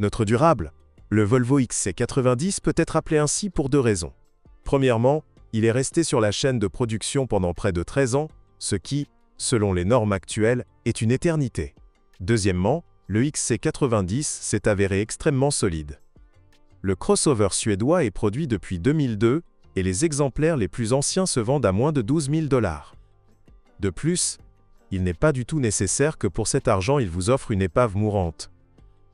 Notre durable. Le Volvo XC90 peut être appelé ainsi pour deux raisons. Premièrement, il est resté sur la chaîne de production pendant près de 13 ans, ce qui, selon les normes actuelles, est une éternité. Deuxièmement, le XC90 s'est avéré extrêmement solide. Le crossover suédois est produit depuis 2002 et les exemplaires les plus anciens se vendent à moins de 12 000 $. De plus, il n'est pas du tout nécessaire que pour cet argent il vous offre une épave mourante.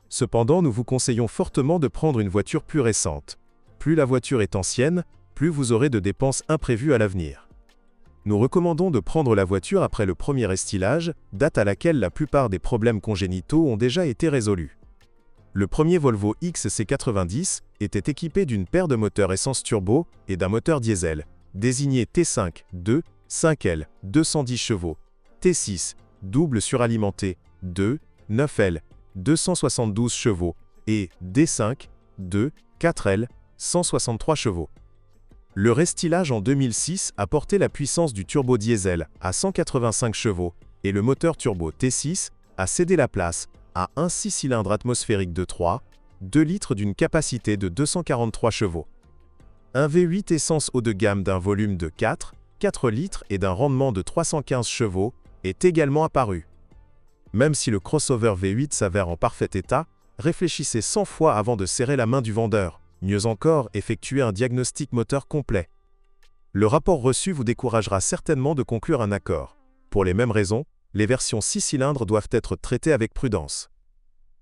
Cependant, nous vous conseillons fortement de prendre une voiture plus récente. Plus la voiture est ancienne, plus vous aurez de dépenses imprévues à l'avenir. Nous recommandons de prendre la voiture après le premier estylage, date à laquelle la plupart des problèmes congénitaux ont déjà été résolus. Le premier Volvo XC90 était équipé d'une paire de moteurs essence turbo et d'un moteur diesel, désigné T5, 2, 5L, 210 chevaux, T6, double suralimenté, 2, 9L, 272 chevaux, et D5, 2, 4L, 163 chevaux. Le restylage en 2006 a porté la puissance du turbo diesel à 185 chevaux et le moteur turbo T6 a cédé la place à un 6 cylindres atmosphérique de 3, 2 litres d'une capacité de 243 chevaux. Un V8 essence haut de gamme d'un volume de 4 litres et d'un rendement de 315 chevaux est également apparu. Même si le crossover V8 s'avère en parfait état, réfléchissez 100 fois avant de serrer la main du vendeur. Mieux encore, effectuez un diagnostic moteur complet. Le rapport reçu vous découragera certainement de conclure un accord. Pour les mêmes raisons, les versions 6 cylindres doivent être traitées avec prudence.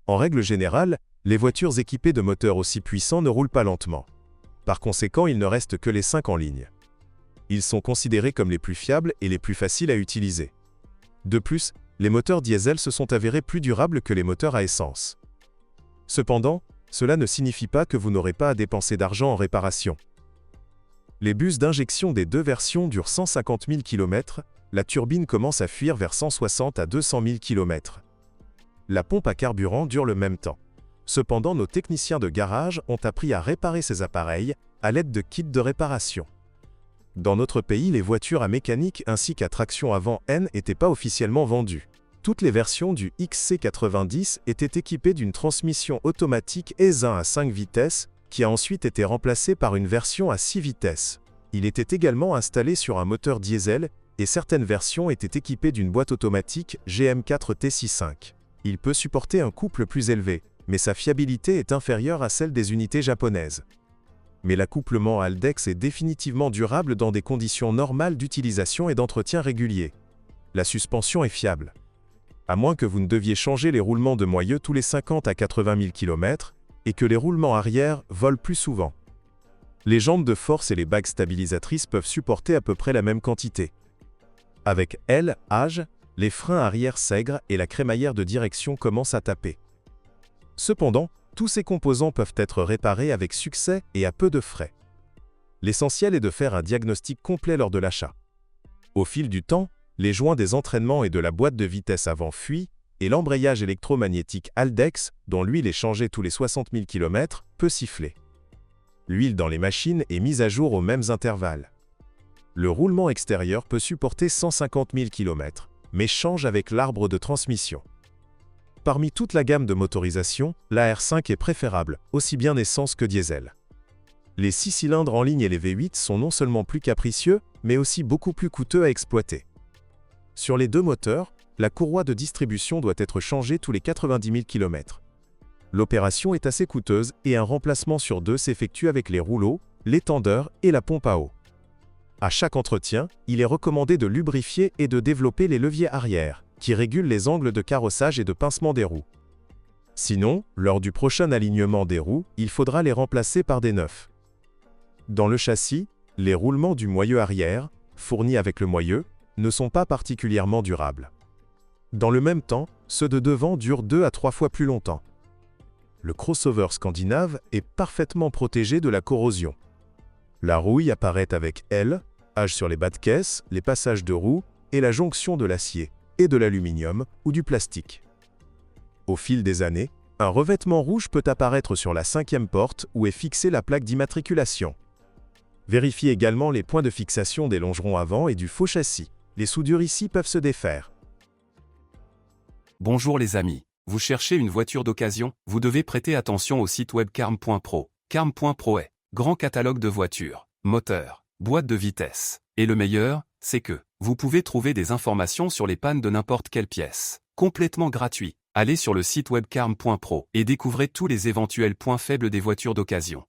En règle générale, les voitures équipées de moteurs aussi puissants ne roulent pas lentement. Par conséquent, il ne reste que les 5 en ligne. Ils sont considérés comme les plus fiables et les plus faciles à utiliser. De plus, les moteurs diesel se sont avérés plus durables que les moteurs à essence. Cependant, cela ne signifie pas que vous n'aurez pas à dépenser d'argent en réparation. Les bus d'injection des deux versions durent 150 000 km, la turbine commence à fuir vers 160 à 200 000 km. La pompe à carburant dure le même temps. Cependant, nos techniciens de garage ont appris à réparer ces appareils à l'aide de kits de réparation. Dans notre pays, les voitures à mécanique ainsi qu'à traction avant N n'étaient pas officiellement vendues. Toutes les versions du XC90 étaient équipées d'une transmission automatique ES1 à 5 vitesses, qui a ensuite été remplacée par une version à 6 vitesses. Il était également installé sur un moteur diesel, et certaines versions étaient équipées d'une boîte automatique GM4 T65. Il peut supporter un couple plus élevé, mais sa fiabilité est inférieure à celle des unités japonaises. Mais l'accouplement Haldex est définitivement durable dans des conditions normales d'utilisation et d'entretien régulier. La suspension est fiable. À moins que vous ne deviez changer les roulements de moyeu tous les 50 à 80 000 km, et que les roulements arrière volent plus souvent. Les jantes de force et les bagues stabilisatrices peuvent supporter à peu près la même quantité. Avec l'âge, les freins arrière s'aigrent et la crémaillère de direction commence à taper. Cependant, tous ces composants peuvent être réparés avec succès et à peu de frais. L'essentiel est de faire un diagnostic complet lors de l'achat. Au fil du temps, les joints des entraînements et de la boîte de vitesse avant fuient, et l'embrayage électromagnétique Haldex, dont l'huile est changée tous les 60 000 km, peut siffler. L'huile dans les machines est mise à jour aux mêmes intervalles. Le roulement extérieur peut supporter 150 000 km, mais change avec l'arbre de transmission. Parmi toute la gamme de motorisation, la R5 est préférable, aussi bien essence que diesel. Les 6 cylindres en ligne et les V8 sont non seulement plus capricieux, mais aussi beaucoup plus coûteux à exploiter. Sur les deux moteurs, la courroie de distribution doit être changée tous les 90 000 km. L'opération est assez coûteuse et un remplacement sur deux s'effectue avec les rouleaux, l'étendeur et la pompe à eau. À chaque entretien, il est recommandé de lubrifier et de développer les leviers arrière, qui régulent les angles de carrossage et de pincement des roues. Sinon, lors du prochain alignement des roues, il faudra les remplacer par des neufs. Dans le châssis, les roulements du moyeu arrière, fournis avec le moyeu, ne sont pas particulièrement durables. Dans le même temps, ceux de devant durent 2 à 3 fois plus longtemps. Le crossover scandinave est parfaitement protégé de la corrosion. La rouille apparaît avec âge sur les bas de caisse, les passages de roues et la jonction de l'acier et de l'aluminium ou du plastique. Au fil des années, un revêtement rouge peut apparaître sur la 5e porte où est fixée la plaque d'immatriculation. Vérifiez également les points de fixation des longerons avant et du faux châssis. Les soudures ici peuvent se défaire. Bonjour les amis. Vous cherchez une voiture d'occasion? Vous devez prêter attention au site web carm.pro. Carm.pro est grand catalogue de voitures, moteurs, boîtes de vitesse. Et le meilleur, c'est que vous pouvez trouver des informations sur les pannes de n'importe quelle pièce. Complètement gratuit. Allez sur le site web carm.pro et découvrez tous les éventuels points faibles des voitures d'occasion.